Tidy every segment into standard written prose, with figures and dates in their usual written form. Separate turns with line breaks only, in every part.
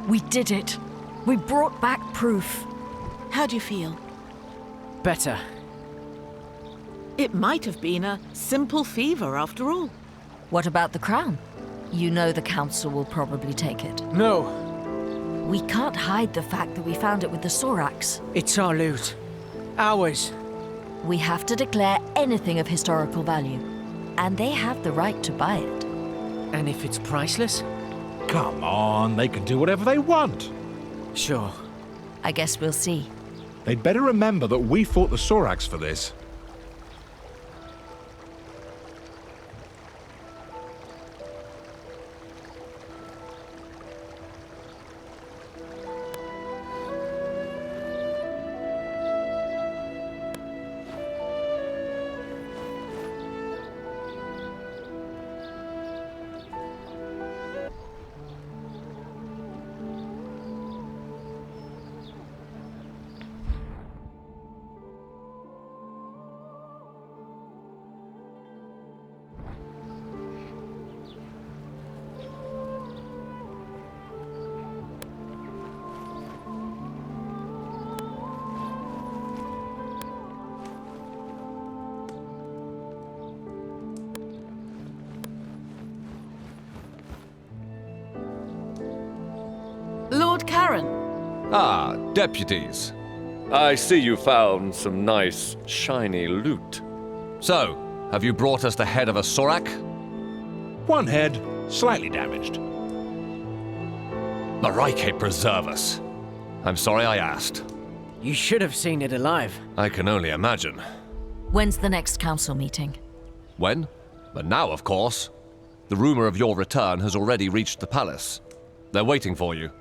We did it. We brought back proof.
How do you feel?
Better.
It might have been a simple fever after all.
What about the crown? You know the council will probably take it.
No,
We can't hide the fact that we found it with the Sorax.
it's our loot. Ours.
We have to declare anything of historical value. And they have the right to buy it.
And if it's priceless?
Come on, they can do whatever they want.
Sure.
I guess we'll see.
They'd better remember that we fought the Sorax for this.
Lord Caer.
Ah, deputies. I see you found some nice, shiny loot. So, have you brought us the head of a Sorak?
One head, slightly damaged.
Marike preserve us. I'm sorry I asked.
You should have seen it alive.
I can only imagine.
When's the next council meeting?
When? But now, of course. The rumor of your return has already reached the palace. They're waiting for you.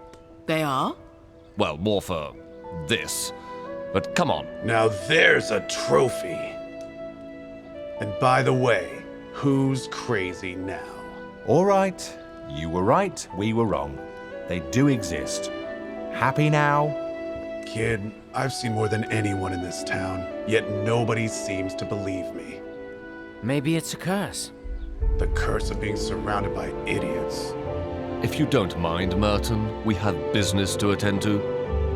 They are?
Well, more for this. But come on.
Now there's a trophy. And by the way, who's crazy now?
All right. You were right, we were wrong. They do exist. Happy now?
Kid, I've seen more than anyone in this town, yet nobody seems to believe me.
Maybe it's a curse.
The curse of being surrounded by idiots.
If you don't mind, Merton, we have business to attend to.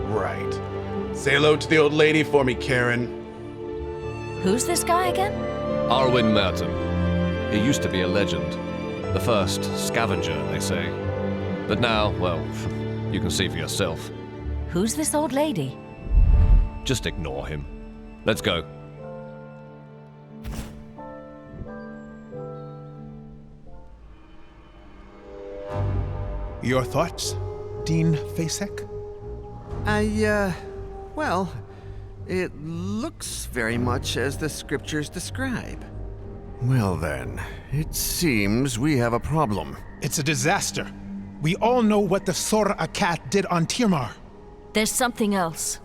Right. Say hello to the old lady for me, Karen.
Who's this guy again?
Arwen Merton. He used to be a legend. The first scavenger, they say. But now, well, you can see for yourself.
Who's this old lady?
Just ignore him. Let's go.
Your thoughts, Dean Fasek?
Well, it looks very much as the scriptures describe. Well then, it seems we have a problem.
It's a disaster. We all know what the Sor-Akat did on Tirmar.
There's something else.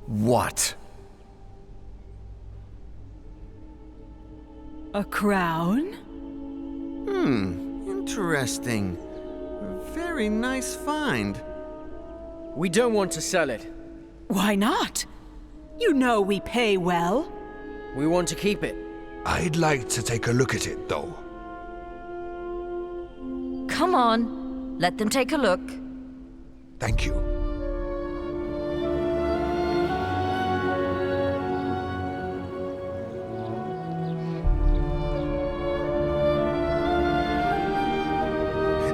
What?
A crown?
Interesting. Very nice find.
We don't want to sell it.
Why not? You know we pay well.
We want to keep it.
I'd like to take a look at it, though.
Come on, let them take a look.
Thank you.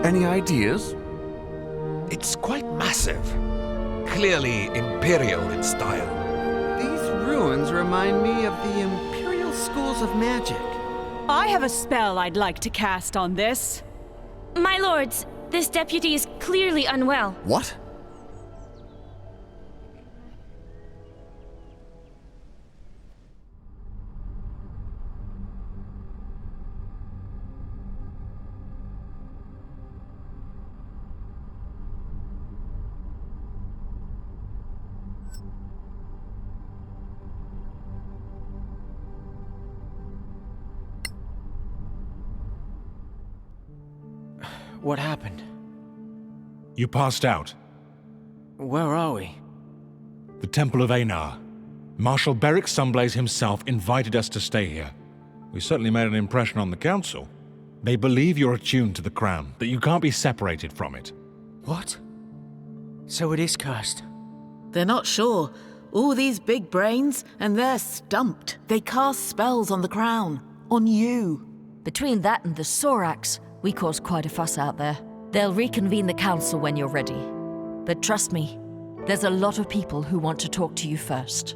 Any ideas?
It's quite massive. Clearly imperial in style.
These ruins remind me of the Imperial Schools of Magic.
I have a spell I'd like to cast on this.
My lords, this deputy is clearly unwell.
What?
What happened?
You passed out.
Where are we?
The Temple of Einar. Marshal Beric Sunblaze himself invited us to stay here. We certainly made an impression on the council. They believe you're attuned to the crown, that you can't be separated from it.
What? So it is cursed.
They're not sure. All these big brains, and they're stumped. They cast spells on the crown. On you.
Between that and the Sorax, we caused quite a fuss out there. They'll reconvene the council when you're ready. But trust me, there's a lot of people who want to talk to you first.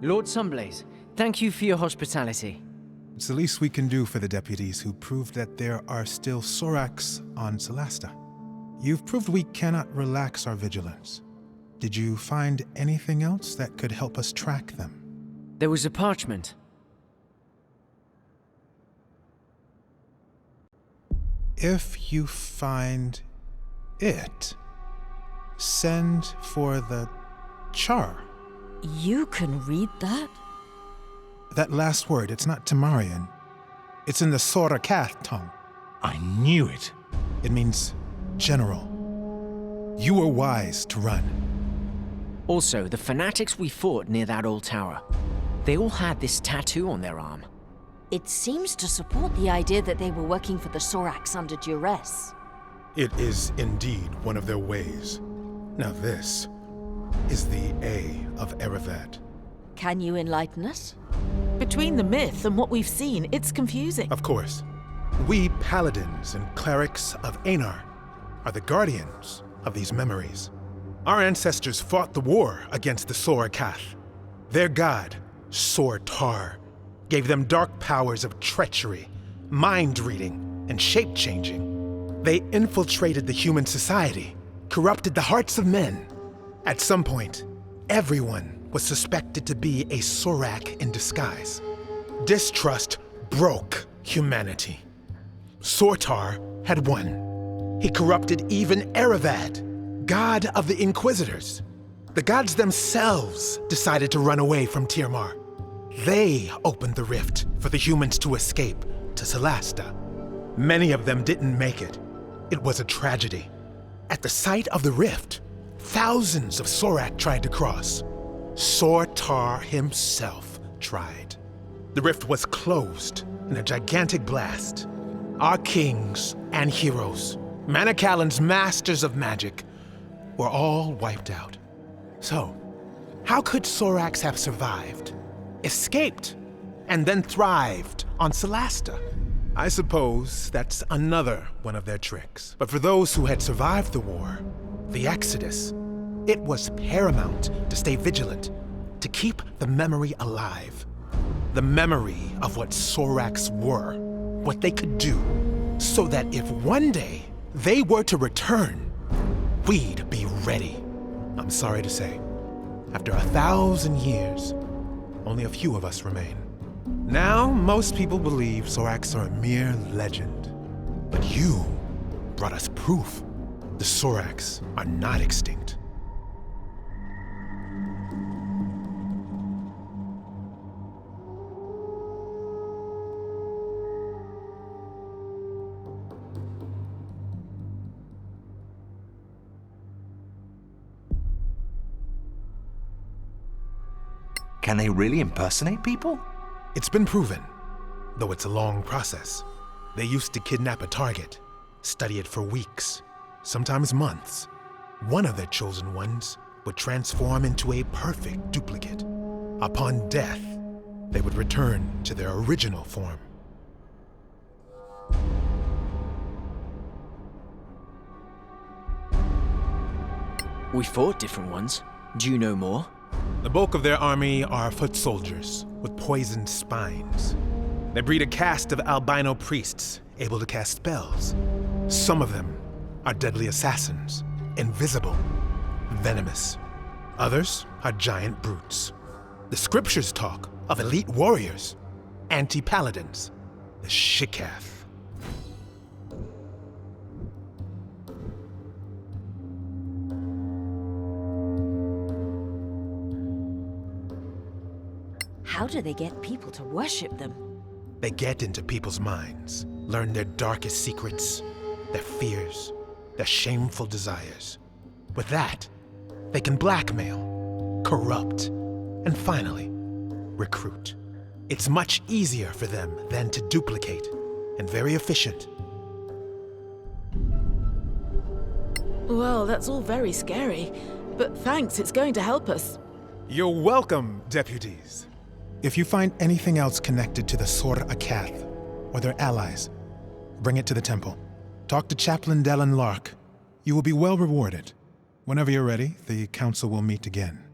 Lord Sunblaze, thank you for your hospitality.
It's the least we can do for the deputies who proved that there are still Sorax on Solasta. You've proved we cannot relax our vigilance. Did you find anything else that could help us track them?
There was a parchment.
If you find it, send for the char.
You can read that?
That last word, it's not Temarian. It's in the Sorakath tongue.
I knew it.
It means general. You were wise to run.
Also, the fanatics we fought near that old tower. They all had this tattoo on their arm.
It seems to support the idea that they were working for the Sorax under duress.
It is indeed one of their ways. Now this is the A of Erevat.
Can you enlighten us?
Between the myth and what we've seen, it's confusing.
Of course. We paladins and clerics of Anar are the guardians of these memories. Our ancestors fought the war against the Sorakath. Their god, Sortar, gave them dark powers of treachery, mind-reading, and shape-changing. They infiltrated the human society, corrupted the hearts of men. At some point, everyone was suspected to be a Sorak in disguise. Distrust broke humanity. Sortar had won. He corrupted even Erevad, god of the Inquisitors. The gods themselves decided to run away from Tirmar. They opened the rift for the humans to escape to Solasta. Many of them didn't make it. It was a tragedy. At the site of the rift, thousands of Sorak tried to cross. Sortar himself tried. The rift was closed in a gigantic blast. Our kings and heroes, Manicalan's masters of magic, were all wiped out. So, how could Sorax have survived, escaped, and then thrived on Solasta? I suppose that's another one of their tricks. But for those who had survived the war, the Exodus, it was paramount to stay vigilant, to keep the memory alive. The memory of what Sorax were, what they could do, so that if one day they were to return, we'd be ready. I'm sorry to say, after 1,000 years, only a few of us remain. Now, most people believe Sorax are a mere legend. But you brought us proof. The Sorax are not extinct.
Can they really impersonate people?
It's been proven, though it's a long process. They used to kidnap a target, study it for weeks, sometimes months. One of their chosen ones would transform into a perfect duplicate. Upon death, they would return to their original form.
We fought different ones. Do you know more?
The bulk of their army are foot soldiers with poisoned spines. They breed a caste of albino priests able to cast spells. Some of them are deadly assassins, invisible, venomous. Others are giant brutes. The scriptures talk of elite warriors, anti-paladins, the Shikath.
How do they get people to worship them?
They get into people's minds, learn their darkest secrets, their fears, their shameful desires. With that, they can blackmail, corrupt, and finally, recruit. It's much easier for them than to duplicate, and very efficient.
Well, that's all very scary. But thanks, it's going to help us.
You're welcome, deputies. If you find anything else connected to the Soracath or their allies, bring it to the temple. Talk to Chaplain Dellen Lark. You will be well rewarded. Whenever you're ready, the council will meet again.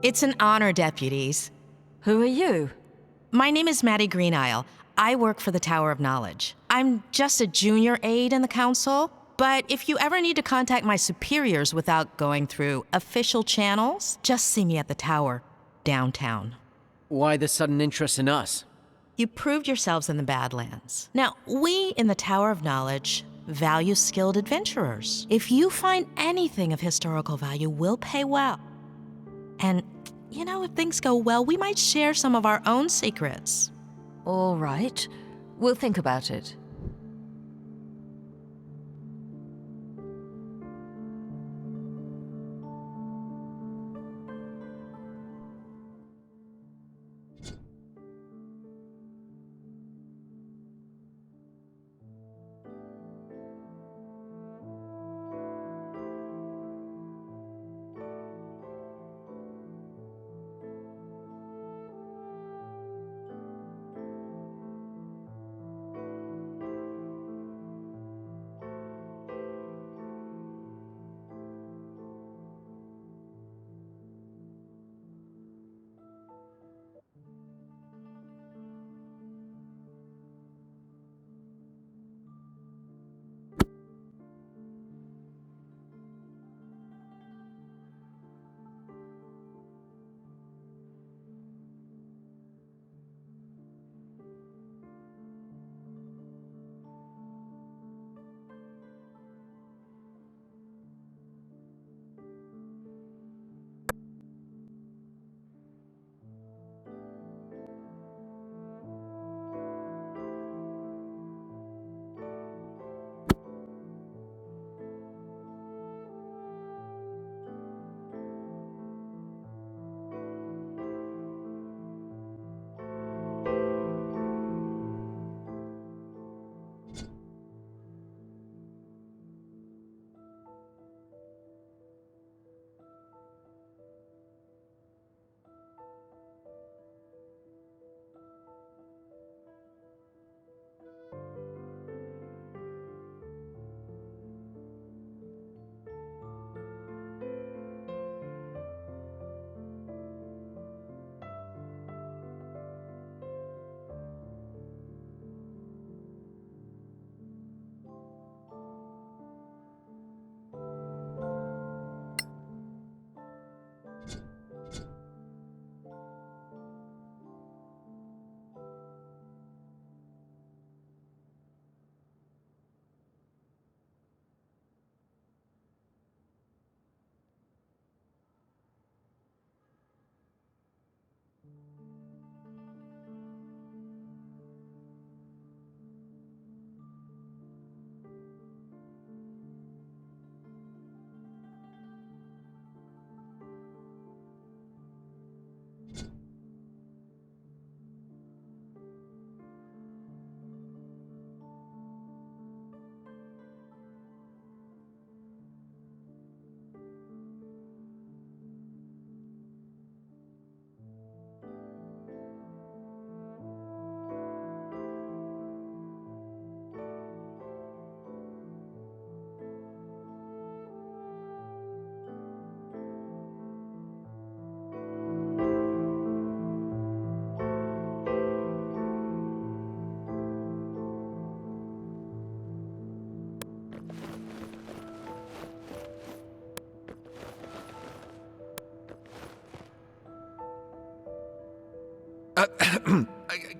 It's an honor, deputies.
Who are you?
My name is Maddie Greenisle. I work for the Tower of Knowledge. I'm just a junior aide in the council, but if you ever need to contact my superiors without going through official channels, just see me at the tower, downtown.
Why the sudden interest in us?
You proved yourselves in the Badlands. Now, we in the Tower of Knowledge value skilled adventurers. If you find anything of historical value, we'll pay well. And, you know, if things go well, we might share some of our own secrets.
All right. We'll think about it.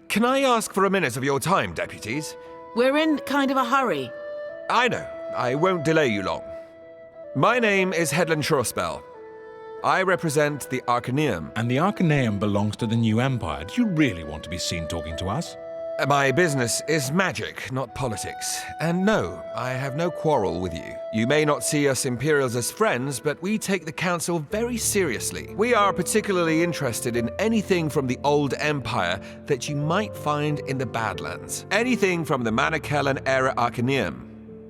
Can I ask for a minute of your time, deputies?
We're in kind of a hurry.
I know. I won't delay you long. My name is Headland Shorespell. I represent the Arcaneum.
And the Arcaneum belongs to the New Empire. Do you really want to be seen talking to us?
My business is magic, not politics. And no, I have no quarrel with you. You may not see us Imperials as friends, but we take the Council very seriously. We are particularly interested in anything from the Old Empire that you might find in the Badlands. Anything from the Manicellan era Arcaneum.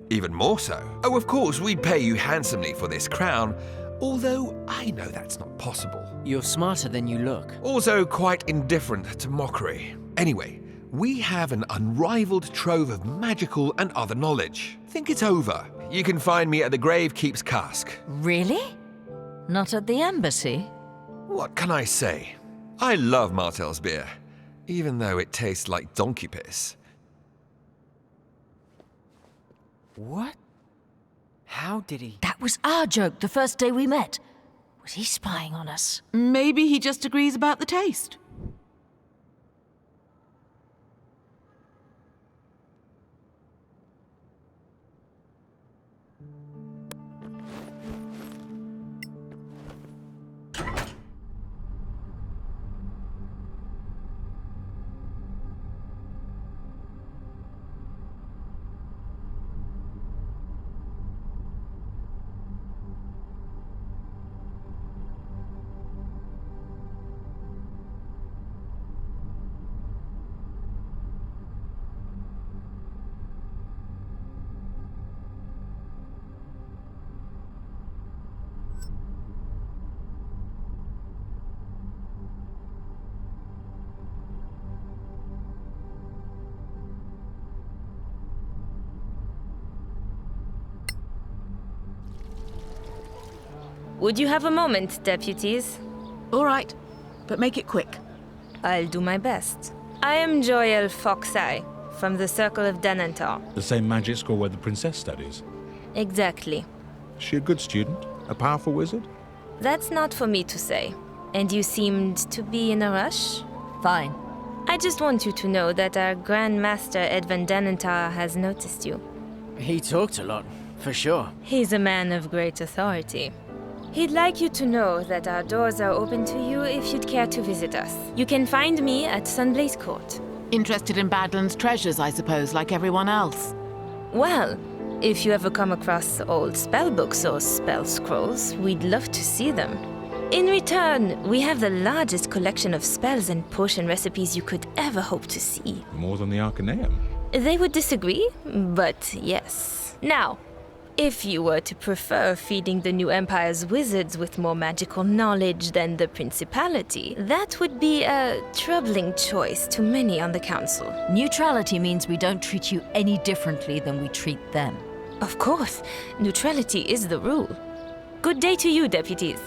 Even more so. Oh, of course, we'd pay you handsomely for this crown, although I know that's not possible.
You're smarter than you look.
Also quite indifferent to mockery. Anyway, we have an unrivaled trove of magical and other knowledge. Think it over. You can find me at the Gravekeep's Cask.
Really? Not at the embassy?
What can I say? I love Martell's beer, even though it tastes like donkey piss.
What? How did he?
That was our joke the first day we met. Was he spying on us?
Maybe he just agrees about the taste.
Would you have a moment, deputies?
All right, but make it quick.
I'll do my best. I am Joel Foxeye, from the Circle of Denantar.
The same magic school where the princess studies.
Exactly.
Is she a good student? A powerful wizard?
That's not for me to say. And you seemed to be in a rush?
Fine.
I just want you to know that our Grand Master Edvan Denantar has noticed you.
He talked a lot, for sure.
He's a man of great authority. He'd like you to know that our doors are open to you if you'd care to visit us. You can find me at Sunblaze Court.
Interested in Badlands treasures, I suppose, like everyone else.
Well, if you ever come across old spellbooks or spell scrolls, we'd love to see them. In return, we have the largest collection of spells and potion recipes you could ever hope to see.
More than the Arcaneum.
They would disagree, but yes. Now, if you were to prefer feeding the New Empire's wizards with more magical knowledge than the Principality, that would be a troubling choice to many on the Council.
Neutrality means we don't treat you any differently than we treat them.
Of course, neutrality is the rule. Good day to you, deputies.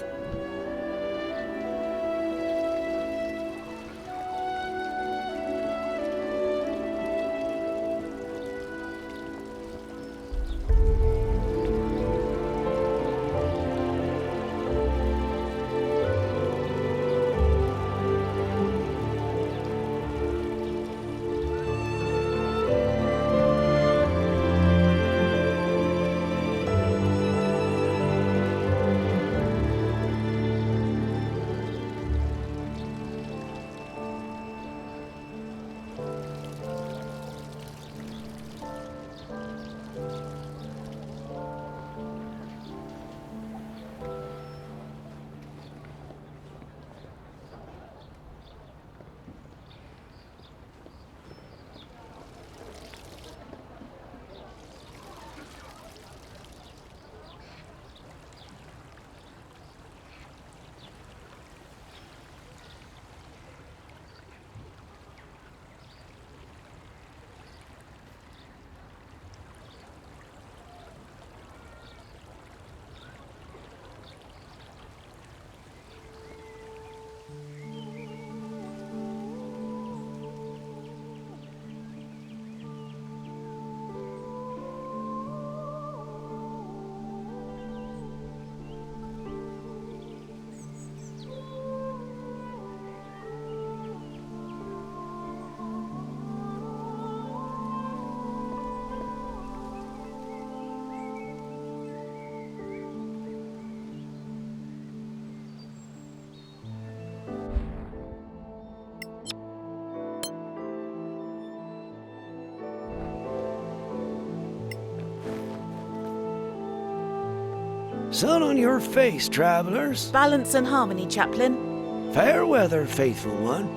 Sun on your face, travelers.
Balance and harmony, chaplain.
Fair weather, faithful one.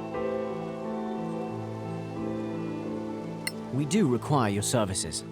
We do require your services.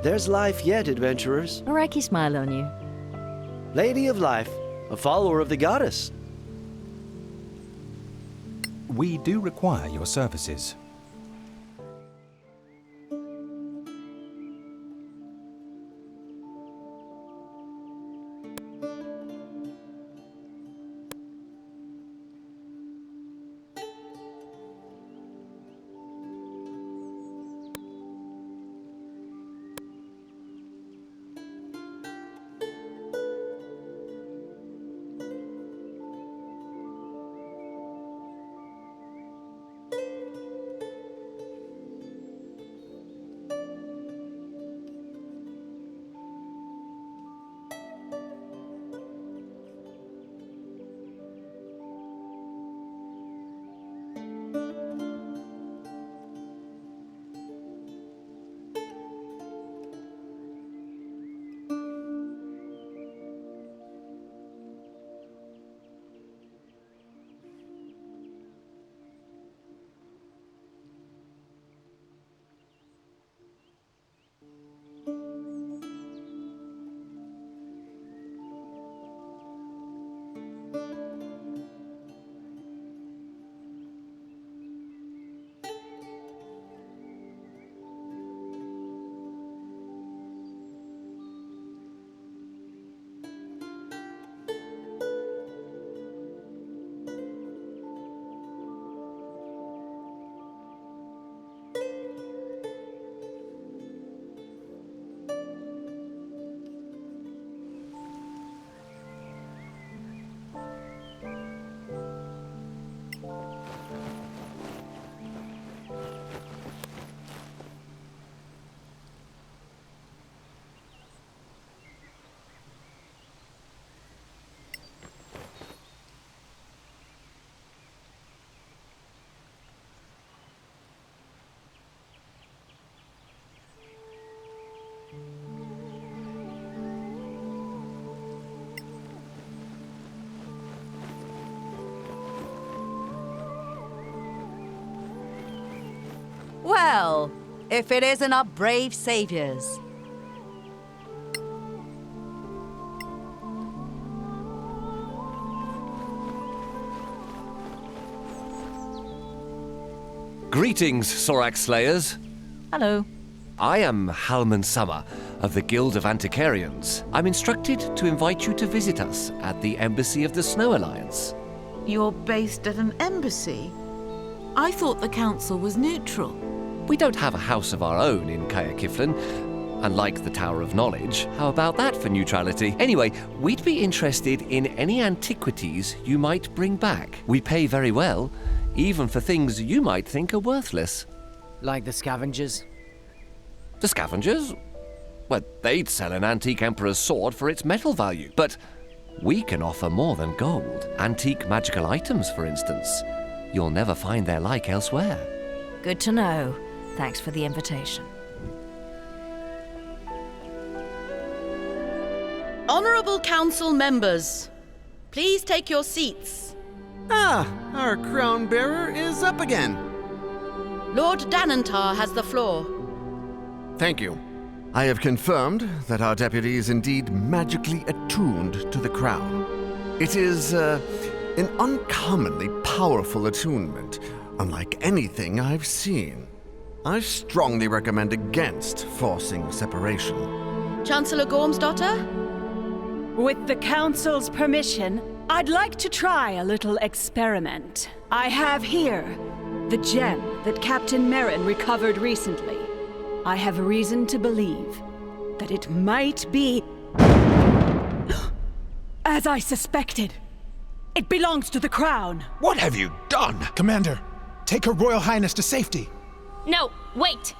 There's life yet, adventurers.
A Reiki smile on you.
Lady of Life, a follower of the goddess.
We do require your services.
Well, if it isn't our brave saviors.
Greetings, Sorak Slayers.
Hello.
I am Halman Summer of the Guild of Antiquarians. I'm instructed to invite you to visit us at the Embassy of the Snow Alliance.
You're based at an embassy? I thought the council was neutral.
We don't have a house of our own in Caer, unlike the Tower of Knowledge. How about that for neutrality? Anyway, we'd be interested in any antiquities you might bring back. We pay very well, even for things you might think are worthless.
Like the scavengers?
The scavengers? Well, they'd sell an antique emperor's sword for its metal value, but we can offer more than gold. Antique magical items, for instance. You'll never find their like elsewhere.
Good to know. Thanks for the invitation.
Honorable council members, please take your seats.
Ah, our crown bearer is up again.
Lord Danantar has the floor.
Thank you. I have confirmed that our deputy is indeed magically attuned to the crown. It is an uncommonly powerful attunement, unlike anything I've seen. I strongly recommend against forcing separation.
Chancellor Gormsdottir?
With the council's permission, I'd like to try a little experiment. I have here the gem that Captain Merrin recovered recently. I have reason to believe that it might be... as I suspected. It belongs to the crown.
What have you done? Commander, take Her Royal Highness to safety.
No, wait!